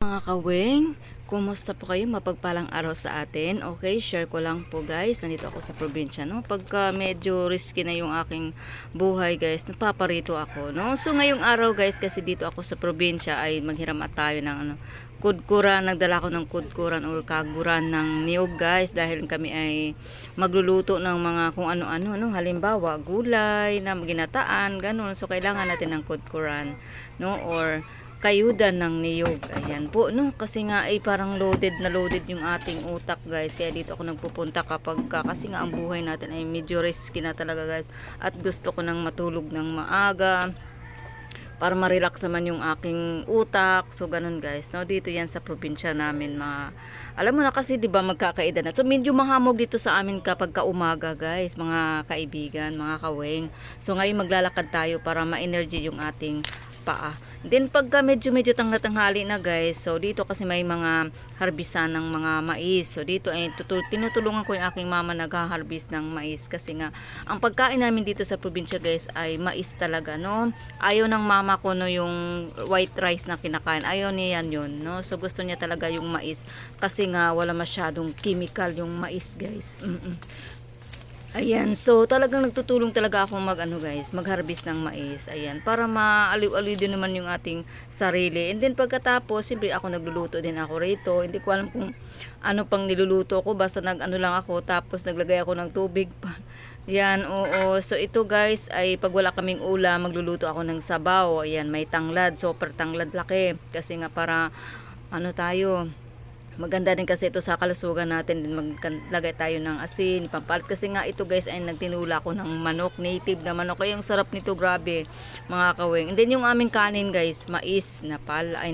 Mga kaweng, kumusta po kayo? Mapagpalang araw sa atin. Okay, share ko lang po guys. Nandito ako sa probinsya, no? Pagka medyo risky na yung aking buhay guys, napaparito ako, no? So ngayong araw guys, kasi dito ako sa probinsya ay maghiram at tayo ng kudkuran. Nagdala ko ng kudkuran or kaguran ng niyog guys, dahil kami ay magluluto ng mga kung ano-ano, no? Halimbawa, gulay na ginataan, ganun. So kailangan natin ng kudkuran, no? Or kayudan ng niyog. Ayan po, no? Kasi nga ay parang loaded na loaded yung ating utak guys. Kaya dito ako nagpupunta kasi nga ang buhay natin ay medyo risky na talaga guys. At gusto ko nang matulog ng maaga para ma-relax naman yung aking utak. So ganun guys. No, dito yan sa probinsya namin, alam mo na kasi 'di ba magkakaedad na. So medyo mahamog dito sa amin kapag kaumaga guys, mga kaibigan, mga kaweng. So ngayon maglalakad tayo para ma-energy yung ating paa. Then pagka medyo tanghali na guys, so dito kasi may mga harbisan ng mga mais. So dito ay tinutulungan ko yung aking mama nagha-harvest ng mais kasi nga ang pagkain namin dito sa probinsya guys ay mais talaga, no? Ayaw ng mama ko no yung white rice na kinakain. Ayaw niya yun, no? So gusto niya talaga yung mais kasi nga wala masyadong chemical yung mais guys. Ayan, so talagang nagtutulong talaga ako mag-harvest ng mais. Ayan, para maaliw-aliw din naman yung ating sarili. And then pagkatapos, siyempre ako nagluluto din ako rito. Hindi ko alam kung ano pang niluluto ko, basta lang ako, tapos naglagay ako ng tubig pa. Yan, oo. So ito guys, ay pag wala kaming ulam, magluluto ako ng sabaw. Ayan, may tanglad, super tanglad laki. Kasi nga para, tayo, maganda din kasi ito sa kalusugan natin. Din maglagay tayo ng asin, pampalit. Kasi nga ito guys ay nagtinula ko ng manok, native na manok. Ay ang sarap nito, grabe mga kaweng. And then yung aming kanin guys, mais na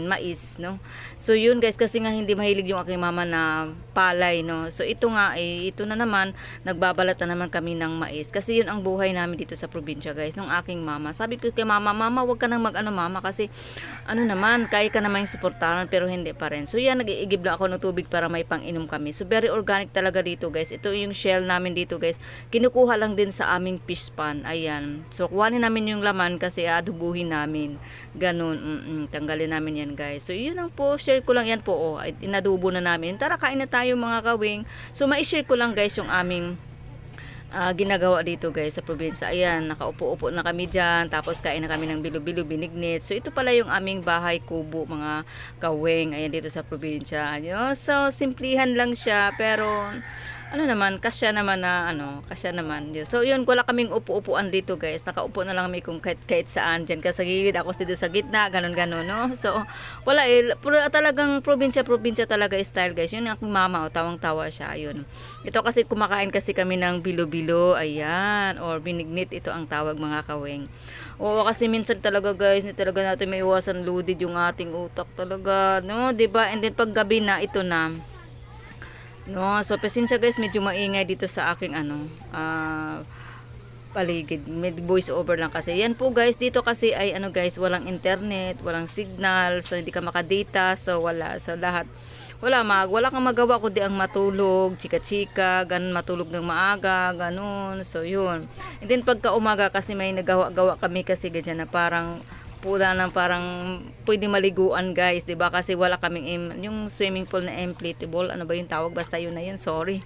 mais, no? So yun guys, kasi nga hindi mahilig yung aking mama na palay, no? So ito nga ito na naman, nagbabalat na naman kami ng mais. Kasi yun ang buhay namin dito sa probinsya guys, nung aking mama. Sabi ko kay mama, wag ka nang mama, kasi naman, kaya ka naman yung suportahan, pero hindi pa rin. So yan, nag-iigib lang ako ng tubig para may pang-inom kami. So very organic talaga dito guys. Ito yung shell namin dito guys. Kinukuha lang din sa aming fish pan. Ayan. So kuhanin namin yung laman kasi adubuhin namin. Ganun. Tanggalin namin yan guys. So yun lang po. Share ko lang yan po. Inadubo na namin. Tara, kain na tayo mga kawing. So mai-share ko lang guys yung aming ginagawa dito guys sa probinsya. Ayan, nakaupo-upo na kami dyan, tapos kain na kami ng bilo-bilo, binignit. So ito pala yung aming bahay kubo mga kaweng. Ayan, dito sa probinsya. So simplihan lang siya, pero kasya naman. So yun, wala kaming upo-upuan dito guys. Nakaupo na lang kami kung kahit saan dyan. Kasi sa gilid, ako dito sa gitna, ganun, no? So wala talagang probinsya talaga style guys. Yun ang aking mama, tawang-tawa siya. Ayun. Ito kasi kumakain kasi kami ng bilo-bilo, ayan, or binignit, ito ang tawag mga kaweng. Oo, kasi minsan talaga guys, hindi talaga natin may iwasan loaded yung ating utak talaga, no? 'Di ba? And then pag gabi na, ito na. No, so pasensya guys, medyo maingay dito sa aking paligid. May voice over lang kasi. Yan po guys, dito kasi ay guys, walang internet, walang signal, so hindi ka makadata, so wala. So lahat wala kang magawa kundi ang matulog, chika-chika, ganun, matulog ng maaga, ganun. So yun. And then pagka umaga kasi may nagawa-gawa kami kasi ganyan na parang parang pwede maliguan guys, 'di ba? Kasi wala kaming yung swimming pool na inflatable, ano ba yung tawag, basta yun na yun, sorry.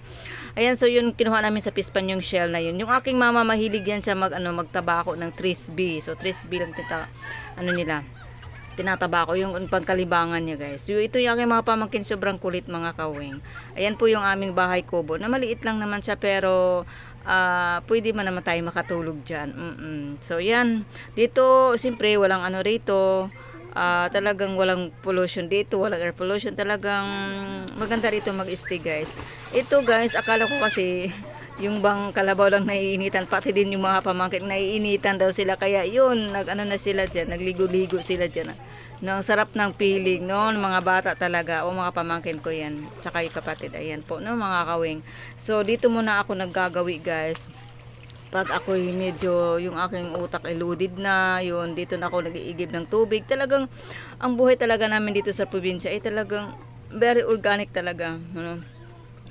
Ayan, so yun kinuha namin sa pispan yung shell na yun. Yung aking mama mahilig yan siya magtabako ng trisbee. So trisbee lang tinatabako yung pagkalibangan niya guys. So ito yung aking mga pamangkin, sobrang kulit mga kaweng. Ayan po yung aming bahay kubo. Na maliit lang naman siya, pero pwede man naman tayo makatulog dyan. So yan, dito siyempre walang rito, talagang walang pollution dito, walang air pollution, talagang maganda rito mag-stay guys. Ito guys, akala ko kasi yung bang kalabaw lang naiinitan, pati din yung mga pamangkin naiinitan daw sila, kaya yun, na sila dyan, nagligo-ligo sila dyan. No, ang sarap ng feeling, no, mga bata talaga, o mga pamangkin ko yan, tsaka yung kapatid, ayan po, no, mga kawing. So dito muna ako naggagawi guys. Pag ako medyo yung aking utak ay loaded na, yun, dito na ako nag-iigib ng tubig. Talagang ang buhay talaga namin dito sa probinsya ay talagang very organic talaga,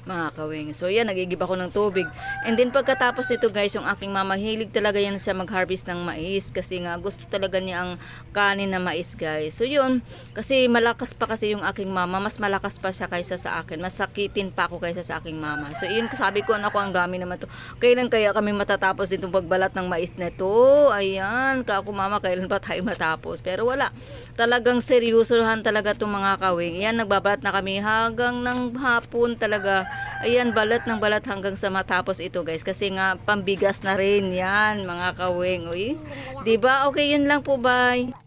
mga kawing. So yan, nagigib ako ng tubig. And then pagkatapos nito guys, yung aking mama, hilig talaga yan sa mag-harvest ng mais kasi nga gusto talaga niya ang kanin na mais guys. So yun, kasi malakas pa kasi yung aking mama, mas malakas pa siya kaysa sa akin. Mas sakitin pa ako kaysa sa aking mama. So yun, sabi ko, ako ang dami naman to. Kailan kaya kami matatapos itong pagbalat ng mais na to? Ayan, kako mama, kailan pa tayo matapos? Pero wala. Talagang seryosohan talaga itong mga kawing. Yan, nagbabalat na kami hanggang ng hapon talaga. Ayan, balat ng balat hanggang sa matapos ito guys. Kasi nga, pambigas na rin yan, mga kawing. Uy, diba? Okay, yun lang po, bye.